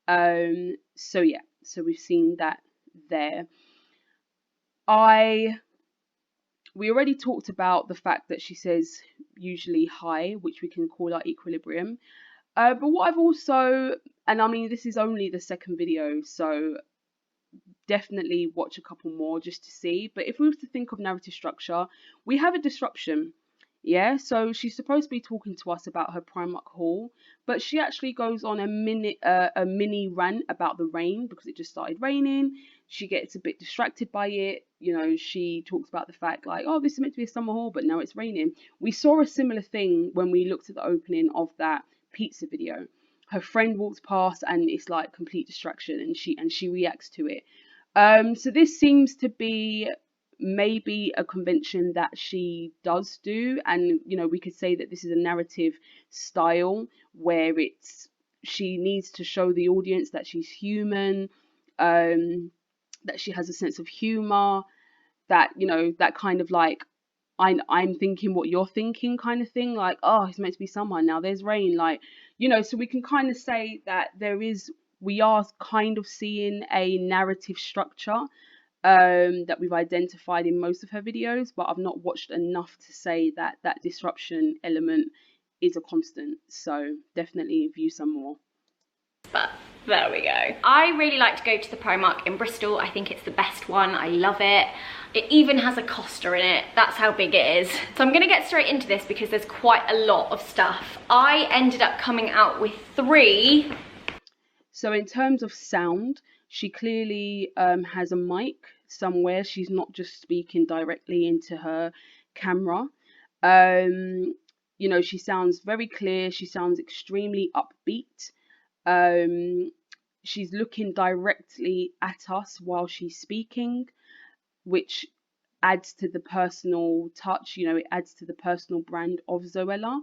So yeah, so we've seen that there. We already talked about the fact that she says usually high, which we can call our equilibrium. But what I've also, and I mean, this is only the second video, so definitely watch a couple more just to see. But if we were to think of narrative structure, we have a disruption. Yeah, so she's supposed to be talking to us about her Primark haul, but she actually goes on a mini rant about the rain because it just started raining. She gets a bit distracted by it. You know, she talks about the fact like, oh, this is meant to be a summer haul, but now it's raining. We saw a similar thing when we looked at the opening of that pizza video. Her friend walks past and it's like complete distraction, and she reacts to it. So this seems to be maybe a convention that she does do, and you know, we could say that this is a narrative style where she needs to show the audience that she's human, that she has a sense of humor, that, you know, that kind of like, I'm thinking what you're thinking kind of thing, like, oh, it's meant to be summer, now there's rain, like, you know, so we can kind of say that we are kind of seeing a narrative structure that we've identified in most of her videos, but I've not watched enough to say that that disruption element is a constant. So definitely view some more. But there we go. I really like to go to the Primark in Bristol. I think it's the best one. I love it. It even has a Costa in it. That's how big it is. So I'm gonna get straight into this because there's quite a lot of stuff. I ended up coming out with 3. So in terms of sound, she clearly has a mic somewhere. She's not just speaking directly into her camera. You know, she sounds very clear. She sounds extremely upbeat. She's looking directly at us while she's speaking, which adds to the personal touch, you know, it adds to the personal brand of Zoella.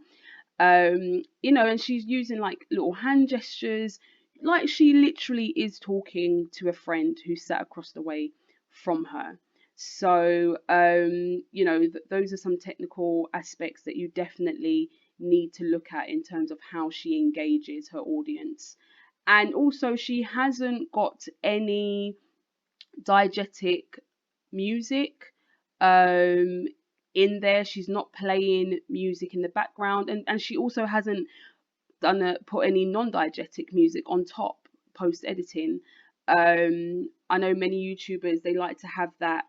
You know, and she's using like little hand gestures, like she literally is talking to a friend who sat across the way from her. So, you know, those are some technical aspects that you definitely need to look at in terms of how she engages her audience. And also, she hasn't got any diegetic music in there. She's not playing music in the background, and she also hasn't put any non-diegetic music on top post editing. I know many YouTubers, they like to have that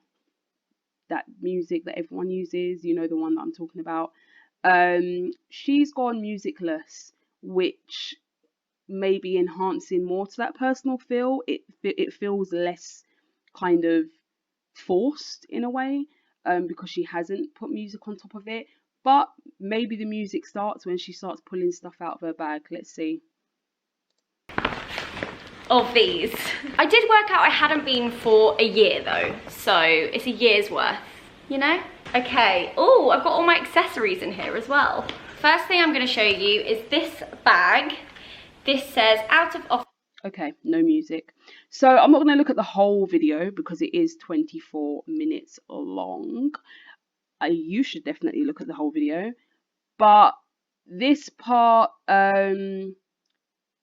music that everyone uses, you know, the one that I'm talking about. She's gone musicless, which may be enhancing more to that personal feel. It feels less kind of forced in a way, because she hasn't put music on top of it. But maybe the music starts when she starts pulling stuff out of her bag. Let's see. Of these. I did work out I hadn't been for a year though, so it's a year's worth, you know? Okay, oh, I've got all my accessories in here as well. First thing I'm gonna show you is this bag. This says out of office. Okay, no music. So I'm not going to look at the whole video because it is 24 minutes long. You should definitely look at the whole video. But this part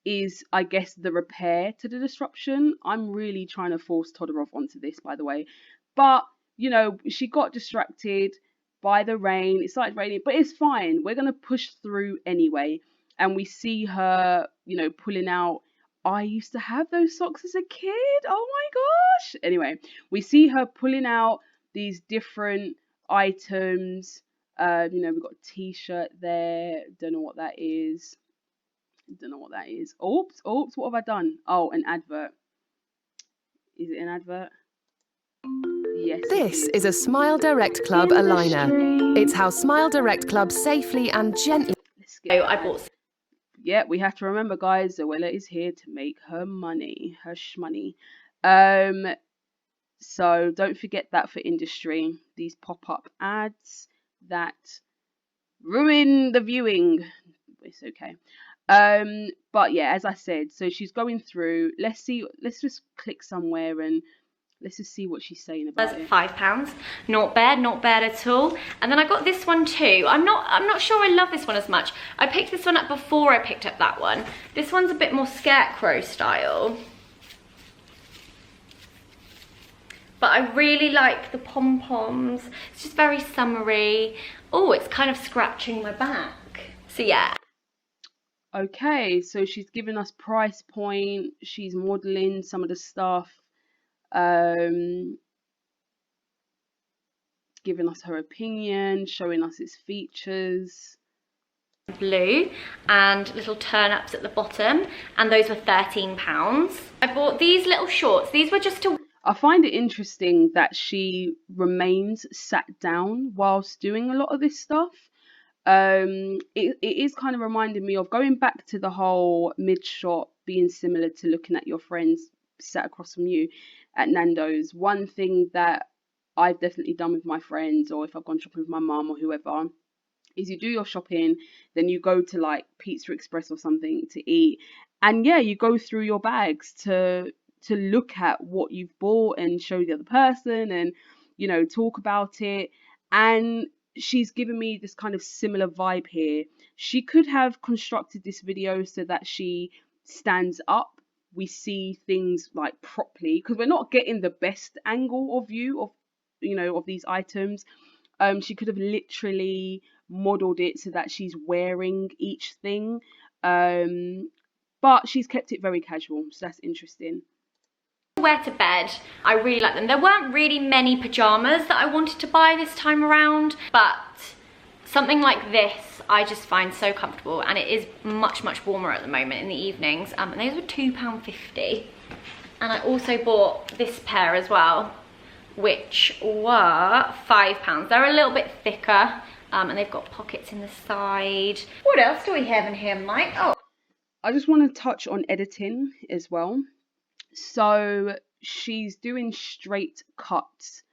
is, I guess, the repair to the disruption. I'm really trying to force Todorov onto this, by the way. But, you know, she got distracted by the rain. It started raining, but it's fine. We're going to push through anyway. And we see her, you know, pulling out. I used to have those socks as a kid. Oh my gosh. Anyway, we see her pulling out these different items. You know, we've got a t-shirt there. Don't know what that is. Don't know what that is. Oops, what have I done? Oh, an advert. Is it an advert? Yes. This is a Smile Direct Club aligner. It's how Smile Direct Club safely and gently. Let's get I bought. Yeah, we have to remember, guys, Zoella is here to make her money, her shmoney. So don't forget that for industry. These pop-up ads that ruin the viewing. It's okay. But yeah, as I said, so she's going through. Let's just click somewhere and let's just see what she's saying about it. £5. Not bad at all. And then I got this one too. I'm not sure I love this one as much. I picked this one up before I picked up that one. This one's a bit more scarecrow style. But I really like the pom-poms. It's just very summery. Oh, it's kind of scratching my back. So yeah. Okay, so she's given us price point. She's modeling some of the stuff. Giving us her opinion, showing us its features. Blue and little turn-ups at the bottom, and those were £13. I bought these little shorts. These were just to... I find it interesting that she remains sat down whilst doing a lot of this stuff. It is kind of reminding me of going back to the whole mid-shot being similar to looking at your friends sat across from you at Nando's. One thing that I've definitely done with my friends, or if I've gone shopping with my mum or whoever, is you do your shopping, then you go to like Pizza Express or something to eat, and yeah, you go through your bags to look at what you've bought and show the other person. And you know, talk about it. And she's given me this kind of similar vibe here. She could have constructed this video so that she stands up. We see things like properly, because we're not getting the best angle or view of, you know, of these items. She could have literally modeled it so that she's wearing each thing. But she's kept it very casual, so that's interesting. Wear to bed, I really like them. There weren't really many pajamas that I wanted to buy this time around, but something like this I just find so comfortable, and it is much warmer at the moment in the evenings. And those were £2.50. And I also bought this pair as well, which were £5. They're a little bit thicker, and they've got pockets in the side. What else do we have in here, Mike? Oh, I just want to touch on editing as well. So she's doing straight cuts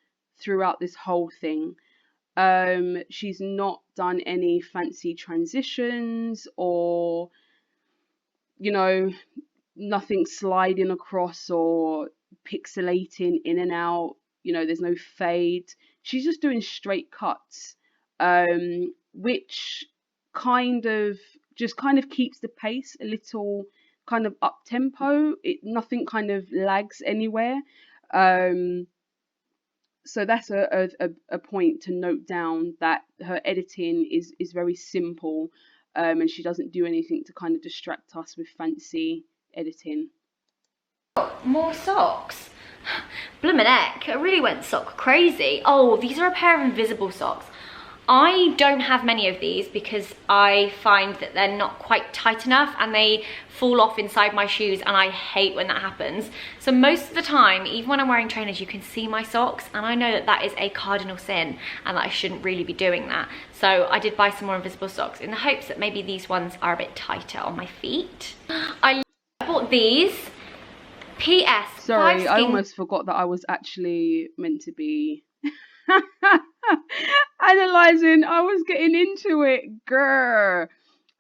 throughout this whole thing. She's not done any fancy transitions or, you know, nothing sliding across or pixelating in and out. You know, there's no fade. She's just doing straight cuts, which kind of keeps the pace a little kind of up tempo. Nothing kind of lags anywhere. So that's a point to note down, that her editing is very simple, and she doesn't do anything to kind of distract us with fancy editing. more socks. Bloomin' heck, I really went sock crazy. Oh, these are a pair of invisible socks. I don't have many of these because I find that they're not quite tight enough and they fall off inside my shoes, and I hate when that happens. So most of the time, even when I'm wearing trainers, you can see my socks, and I know that that is a cardinal sin and that I shouldn't really be doing that. So I did buy some more invisible socks in the hopes that maybe these ones are a bit tighter on my feet. I bought these. PS. Sorry, I almost forgot that I was actually meant to be analysing. I was getting into it, grr.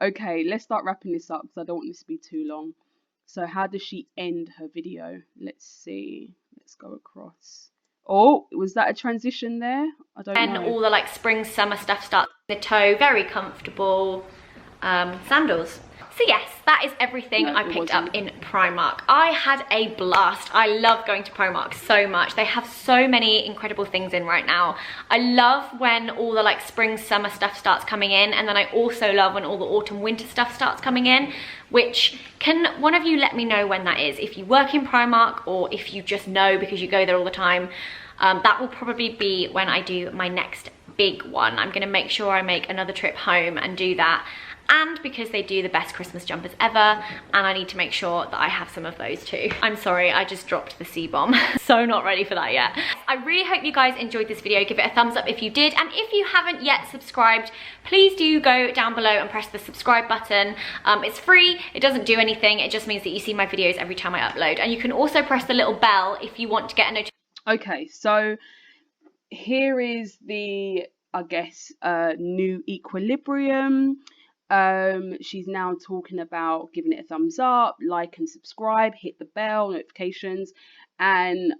Okay, let's start wrapping this up because I don't want this to be too long. So how does she end her video? Let's see. Let's go across. Oh, was that a transition there? I don't know. And all the like spring summer stuff starts in the toe. Very comfortable sandals. So yes, that is everything I picked up in Primark. I had a blast. I love going to Primark so much. They have so many incredible things in right now. I love when all the like spring summer stuff starts coming in, and then I also love when all the autumn winter stuff starts coming in, which can one of you let me know when that is? If you work in Primark or if you just know because you go there all the time. That will probably be when I do my next big one. I'm gonna make sure I make another trip home and do that. And because they do the best Christmas jumpers ever, and I need to make sure that I have some of those too. I'm sorry, I just dropped the C-bomb. So not ready for that yet. I really hope you guys enjoyed this video. Give it a thumbs up if you did, and if you haven't yet subscribed, please do go down below and press the subscribe button. It's free, it doesn't do anything, it just means that you see my videos every time I upload. And you can also press the little bell if you want to get a notification. Okay, so here is the, I guess, new equilibrium. She's now talking about giving it a thumbs up, like and subscribe, hit the bell, notifications, and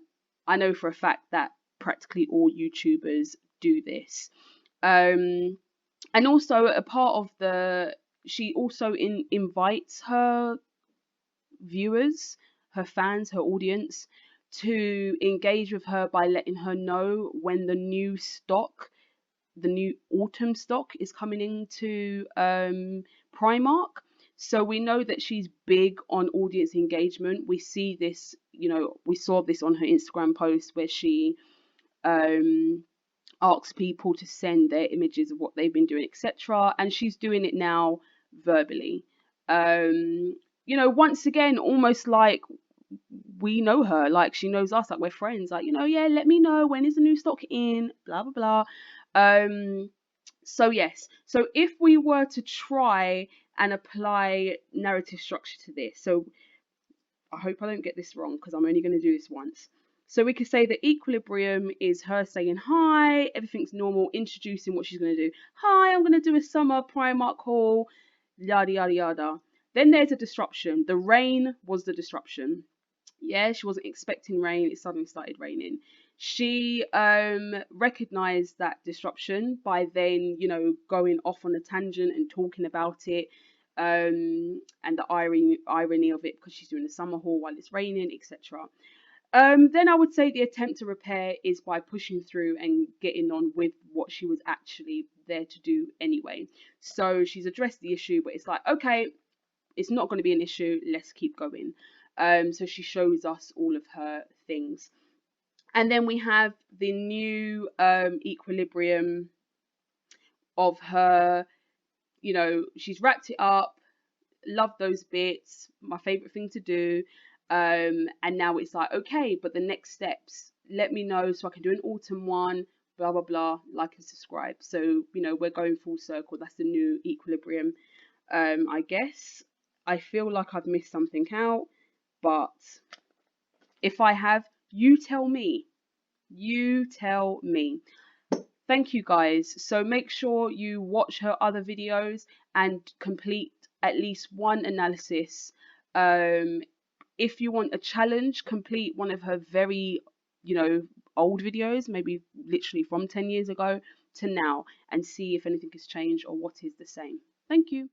I know for a fact that practically all YouTubers do this. And also a part of she also invites her viewers, her fans, her audience to engage with her by letting her know when the new stock, the new autumn stock is coming into Primark. So we know that she's big on audience engagement. We see this, you know, we saw this on her Instagram post where she asks people to send their images of what they've been doing, etc. And she's doing it now verbally. You know, once again, almost like we know her, like she knows us, like we're friends, like, you know, yeah, let me know when is the new stock in, blah blah blah. So yes, so if we were to try and apply narrative structure to this, so I hope I don't get this wrong because I'm only going to do this once. So we could say the equilibrium is her saying hi, everything's normal, introducing what she's going to do. Hi, I'm going to do a summer Primark haul, yada yada yada. Then there's a disruption. The rain was the disruption. Yeah, she wasn't expecting rain, it suddenly started raining. She recognized that disruption by then, you know, going off on a tangent and talking about it, and the irony of it, because she's doing a summer haul while it's raining, etc. Then I would say the attempt to repair is by pushing through and getting on with what she was actually there to do anyway. So she's addressed the issue, but it's like, okay, it's not going to be an issue. Let's keep going. So she shows us all of her things. And then we have the new equilibrium of her. You know, she's wrapped it up. Love those bits. My favorite thing to do. And now it's like, okay, but the next steps, let me know so I can do an autumn one, blah blah blah, like and subscribe. So, you know, we're going full circle. That's the new equilibrium. I guess I feel like I've missed something out, but if I have, you tell me. You tell me. Thank you guys. So make sure you watch her other videos and complete at least one analysis. If you want a challenge, complete one of her very, you know, old videos, maybe literally from 10 years ago to now, and see if anything has changed or what is the same. Thank you.